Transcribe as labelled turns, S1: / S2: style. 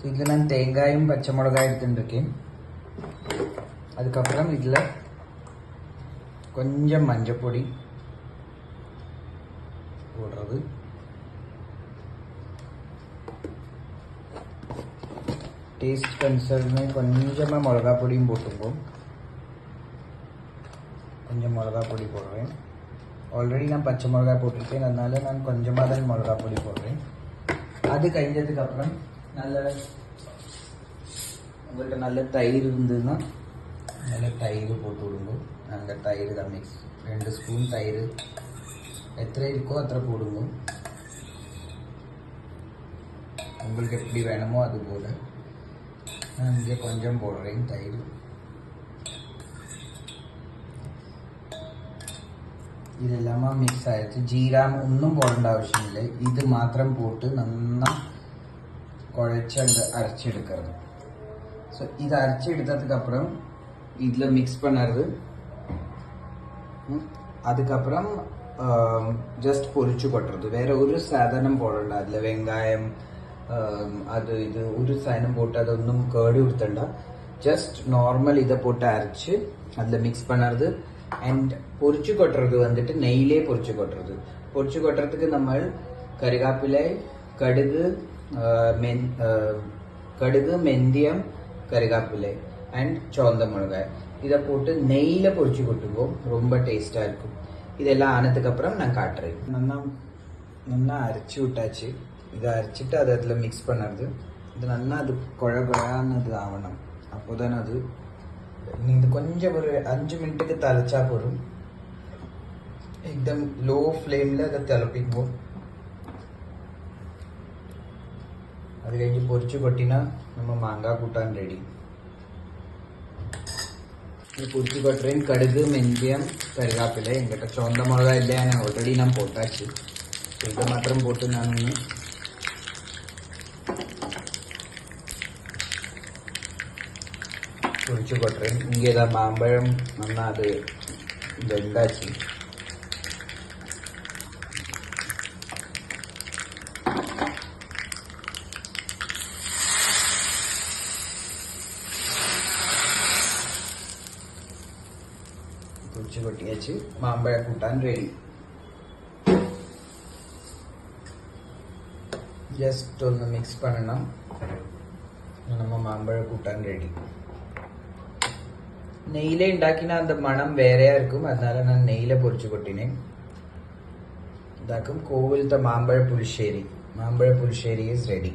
S1: இதில் நான் தேங்காயும் பச்சை மிளகாய் எடுத்துட்டுருக்கேன். அதுக்கப்புறம் இதில் கொஞ்சம் மஞ்சப்பொடி போடுறது, டேஸ்ட் கன்சர்னு கொஞ்சமாக மிளகா பொடியும் போட்டுப்போம். கொஞ்சம் மிளகா பொடி போடுறேன். ஆல்ரெடி நான் பச்சை மிளகாய் போட்டிருக்கேன், அதனால நான் கொஞ்சமாக தான் மிளகா பொடி போடுறேன். அது கழிஞ்சதுக்கப்புறம் நல்ல உங்கள்கிட்ட நல்ல தயிர் இருந்ததுன்னா நல்ல தயிர் போட்டு விடுங்க. நல்ல தயிர் தான் மிக்ஸ் 2 ஸ்பூன் தயிர் எத்தனை இருக்கோ அத்தனை போடுங்க. உங்களுக்கு எப்படி வேணுமோ அது போல். நான் இங்கே கொஞ்சம் போடுறேன் தயிர். இது எல்லாமே மிக்ஸ் ஆயிடுச்சு. ஜீரா ஒன்றும் போடേണ്ട ആവശ്യമില്ല. ഇത് മാത്രം പോട്ട് നന്നാ കുഴച്ച് അരച്ചെടുക്കുന്നത്. ஸோ இது அரைச்செடுத்ததுக்கப்புறம் இதில் மிக்ஸ் பண்ணுறது. அதுக்கப்புறம் ஜஸ்ட் பொரிச்சு கொட்டுறது. வேறு ஒரு சாதனம் போடണ്ട. அதில் வெங்காயம் அது இது ஒரு சாதனம் போட்டு அതൊന്നും കേട് കൊടുത്തണ്ട. ஜஸ்ட் நார்மல் இதை போட்டு அரைச்சு அதில் மிக்ஸ் பண்ணுறது. அண்ட் பொரிச்சு கொட்டுறது வந்துட்டு நெய்யிலே பொரிச்சு கொட்டுறது. பொரிச்சு கொட்டுறதுக்கு நம்ம கருகாப்பிலை, கடுகு, மெந்தியம், கருகாப்பிலை அண்ட் சோந்த மிளகாய் இதை போட்டு நெய்யில் பொரிச்சு கொட்டுவோம். ரொம்ப டேஸ்டாக இருக்கும். இதெல்லாம் ஆனதுக்கப்புறம் நான் காட்டுறேன். நல்லா அரைச்சி விட்டாச்சு. இதை அரைச்சிட்டு அதை அதில் மிக்ஸ் பண்ணுறது. இது நல்லா அது குழகுழானது ஆகணும். அப்போ தானே அது இது கொஞ்சம் ஒரு 5 மினிட்டுக்கு தழைச்சா போதும். एकदम लो ഫ്ലെയിമിൽ அதை തിളപ്പിക്കുമ്പോൾ അത് കഴിഞ്ഞ് പൊരിച്ചു കൊട്ടിനാ നമ്മൾ മാങ്ങ കൂട്ടാൻ റെഡി. പൊരിച്ചു കൊട്ടറേൻ കടുക്, മെന്തിയം, കരുവേപ്പില എങ്കിட்ட ചുവന്ന മുളക എല്ലാം ഓൾറെഡി ഞാൻ പോട്ടാச்சு. ഇത് മാത്രം പോട്ട് ഞാനൊന്ന് പൊരിച്ചു കൊട്ടറേൻ. ഇങ്ങനെ മാമ്പഴം നന്നാ അത് വെന്താச்சு. പൊരിച്ചു കൊട്ടിയാச்சு. മാമ്പഴ കൂട്ടാൻ റെഡി. ജസ്റ്റ് ഒന്ന് മിക്സ് பண்ணണം. நம்ம மாம்பழ கூட்டான் ரெடி. நெய்யிலே ഉണ്ടാക്കിனா அந்த மனம் வேறையா இருக்கும். அதனால நான் நெய்யில பொரிச்சு கொட்டினேன். இதாக்கும் கோவிலത്തെ മാമ്പഴ പുളിശ്ശേരി. മാമ്പഴ പുളിശ്ശേരി is ready.